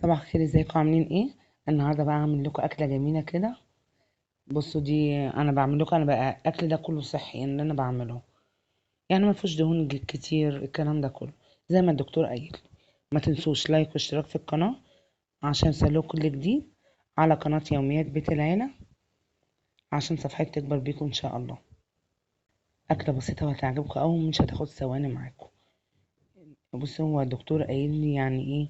صباح الخير، ازيكم؟ عاملين ايه؟ النهارده بقى هعمل لكم اكله جميله كده. بصوا، دي انا بعمل لكم، انا بقى الاكل ده كله صحي اللي انا بعمله. يعني ما فيهوش دهون كتير، الكلام ده كله زي ما الدكتور قايل. ما تنسوش لايك واشتراك في القناه عشان يوصلكوا كل جديد على قناه يوميات بيت العيله، عشان صفحتي تكبر بيكم ان شاء الله. اكله بسيطه وهتعجبكم او مش هتاخد ثواني معاكم. بصوا، هو الدكتور قايل لي يعني ايه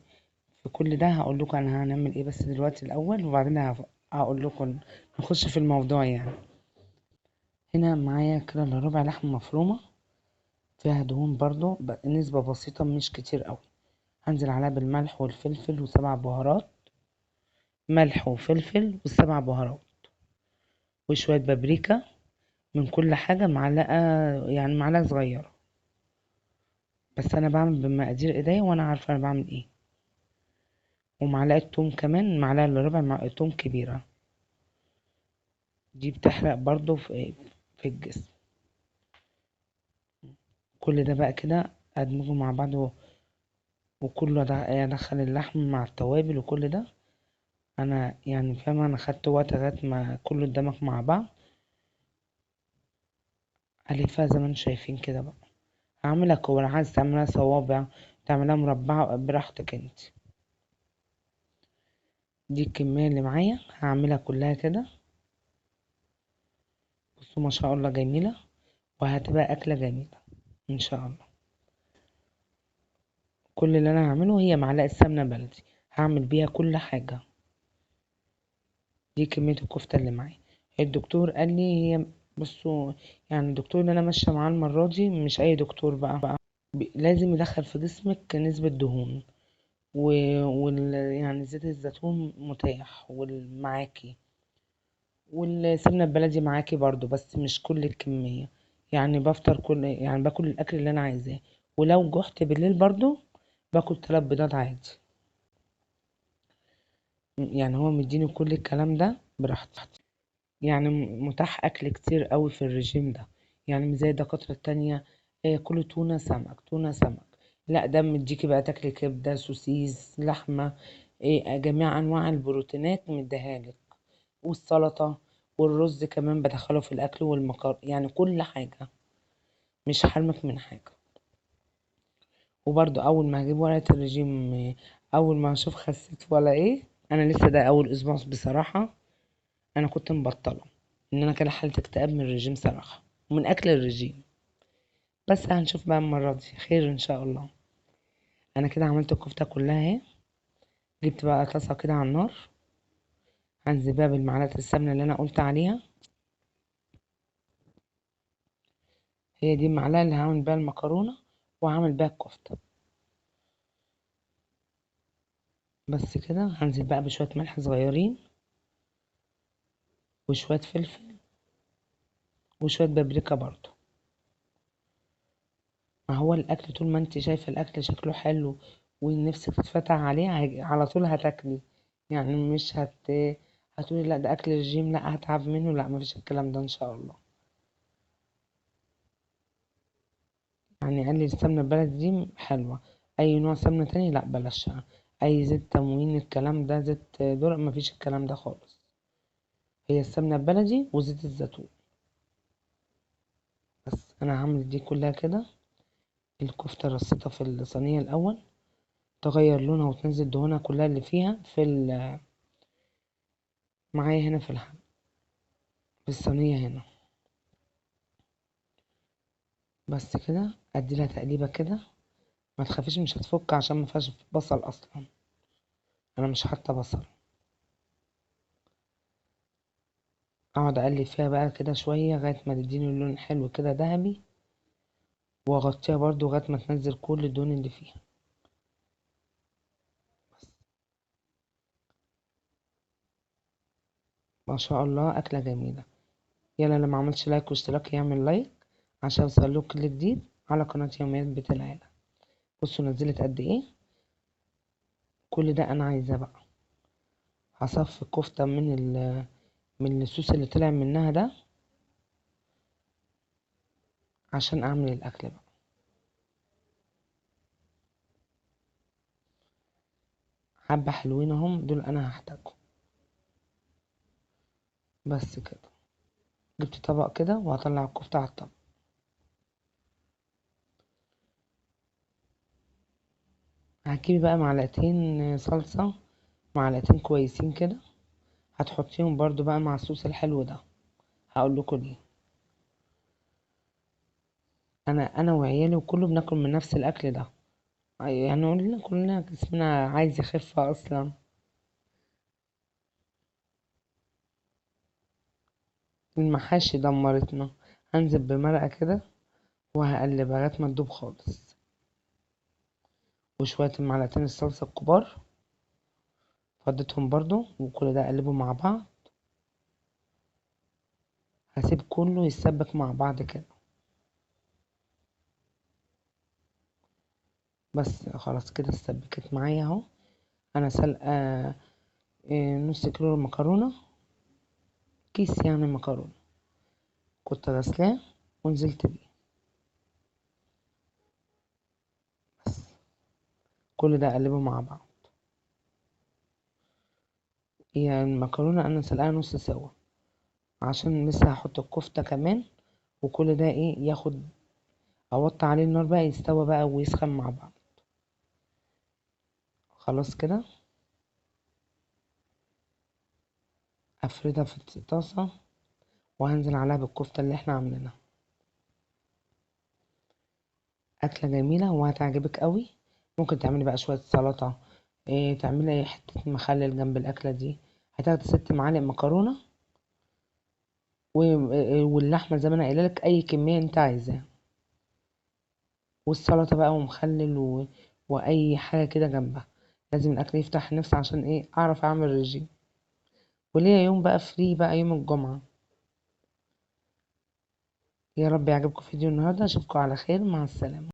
في كل ده. هقول لكم انا هنعمل ايه بس دلوقتي الاول، وبعدين هقول لكم نخش في الموضوع يعني. هنا معايا كده الا ربع لحمه مفرومه، فيها دهون برضو نسبه بسيطه مش كتير قوي. هنزل عليها بالملح والفلفل وسبع بهارات. ملح وفلفل والسبع بهارات وشويه بابريكا. من كل حاجه معلقه، يعني معلقه صغيره. بس انا بعمل بمقادير ايديا وانا عارفه انا بعمل ايه. ومعلقه توم كمان، معلقه الا ربع معلقه توم كبيره. دي بتحرق برضو في الجسم. كل ده بقى كده ادمجه مع بعضه، وكله ادخل اللحم مع التوابل وكل ده. انا يعني فاهمه، انا خدت وقت لغايه ما كله اتدمج مع بعض. الفها زي ما انتم شايفين كده بقى. هعملها كور، عايز تعملها صوابع، تعملها مربعه براحتك انت. دي الكميه اللي معايا هعملها كلها كده. بصوا ما شاء الله جميله، وهتبقى اكله جميله ان شاء الله. كل اللي انا هعمله هي معلقه سمنه بلدي، هعمل بيها كل حاجه. دي كمية الكفتة اللي معايا. الدكتور قال لي هي، بصوا، يعني الدكتور اللي انا ماشية معاه المرة دي مش اي دكتور بقى. لازم يدخل في جسمك نسبة دهون يعني زيت الزيتون متاح والمعاكي، والسمنة البلدي معاكي برضو بس مش كل الكمية. يعني يعني باكل الاكل اللي انا عايزاه. ولو جحت بالليل برضو باكل 3 بيضات عادي. يعني هو مديني كل الكلام ده براحتي. يعني متاح أكل كتير قوي في الرجيم ده. يعني مش زي الدكاترة التانية، كله تونة سمك تونة سمك. لا، ده مديكي بقى تاكلي كبدة سوسيس لحمة، جميع أنواع البروتينات مديهالك. والسلطة والرز كمان بدخله في الأكل يعني كل حاجة، مش حرمك من حاجة. وبرضه أول ما هجيب ورقة الرجيم، أول ما أشوف خسيت ولا إيه. أنا لسه ده أول أسبوع بصراحة. انا كنت مبطله، ان انا كده حالة اكتئاب من الرجيم صراحة، ومن اكل الرجيم. بس هنشوف بقى المرة دي خير ان شاء الله. انا كده عملت الكفتة كلها اهي. جبت بقى طاسة كده على النار، هنزل بقى بالمعلقة السمنة اللي انا قلت عليها. هي دي المعلقة اللي هعمل بيها المكرونة وهعمل بيها الكفتة. بس كده هنزل بقى بشوية ملح صغيرين وشوية فلفل وشوية بابريكا برضو. ما هو الاكل طول ما انت شايفة الاكل شكله حلو ونفسك تتفتح عليه، على طول هتاكلي. يعني مش هتقولي لا ده اكل الجيم، لا هتعب منه، لا مفيش الكلام ده ان شاء الله. يعني قال لي السمنه البلدي دي حلوه. اي نوع سمنه تاني لا بلاش. اي زيت تموين الكلام ده، زيت ذرة، مفيش الكلام ده خالص. هي السمنه البلدي وزيت الزيتون بس. انا هعمل دي كلها كده. الكفته رصيتها في الصينيه الاول، تغير لونها وتنزل دهونها كلها اللي فيها معايا هنا في الصينيه هنا. بس كده ادي لها تقليبه كده. ما تخافيش مش هتفك عشان ما فيهاش بصل اصلا. انا مش حاطه بصل. اقعد اقلب فيها بقى كده شويه لغايه ما تديني لون حلو كده ذهبي، واغطيها برضو لغايه ما تنزل كل الدهون اللي فيها. بس ما شاء الله اكله جميله. يلا اللي ما عملش لايك واشتراك يعمل لايك عشان يوصله كل جديد على قناه يوميات بيت العيله. بصوا نزلت قد ايه. كل ده انا عايزاه بقى. هصفي الكفته من الصوص اللي طلع منها ده عشان اعمل الاكل بقى. حبة حلوين اهم، دول انا هحتاجهم. بس كده. جبت طبق كده وهطلع الكفتة على الطبق. هتجيبي بقى معلقتين صلصة، معلقتين كويسين كده، هتحطيهم برضو بقى مع الصوص الحلو ده. هقول لكم ليه. انا وعيالي وكله بناكل من نفس الاكل ده. يعني كلنا جسمنا عايز يخف اصلا. المحاشي دمرتنا. هنزل بمرقة كده وهقلب لغاية ما تدوب خالص، وشوية المعلقتين الصلصة الكبار فضيتهم برضو، وكل ده اقلبه مع بعض. هسيب كله يتسبك مع بعض كده. بس خلاص كده اتسبكت معايا اهو. انا سلقة نص كيلو مكرونة، كيس يعني مكرونة، كنت غسلاه ونزلت بيه. بس كل ده اقلبه مع بعض. هي المكرونة انا سلقاها نص سوا، عشان لسه هحط الكفتة كمان، وكل ده ايه ياخد، اوطي عليه النار بقى يستوى بقى ويسخن مع بعض. خلاص كده. افردها في الطاسة وهنزل عليها بالكفتة اللي احنا عاملينها. أكلة جميلة وهتعجبك قوي. ممكن تعملي بقى شوية سلطة، إيه، تعملي حتة مخلل جنب الأكلة دي. هتاخدي 6 معالق مكرونة واللحمة زي ما أنا قايلة لك أي كمية أنت عايزاها، والسلطة بقى ومخلل وأي حاجة كده جنبها. لازم الأكل يفتح النفس عشان إيه أعرف أعمل رجيم. وليا يوم بقى فري بقى يوم الجمعة. يا رب يعجبكم فيديو النهاردة، أشوفكم على خير، مع السلامة.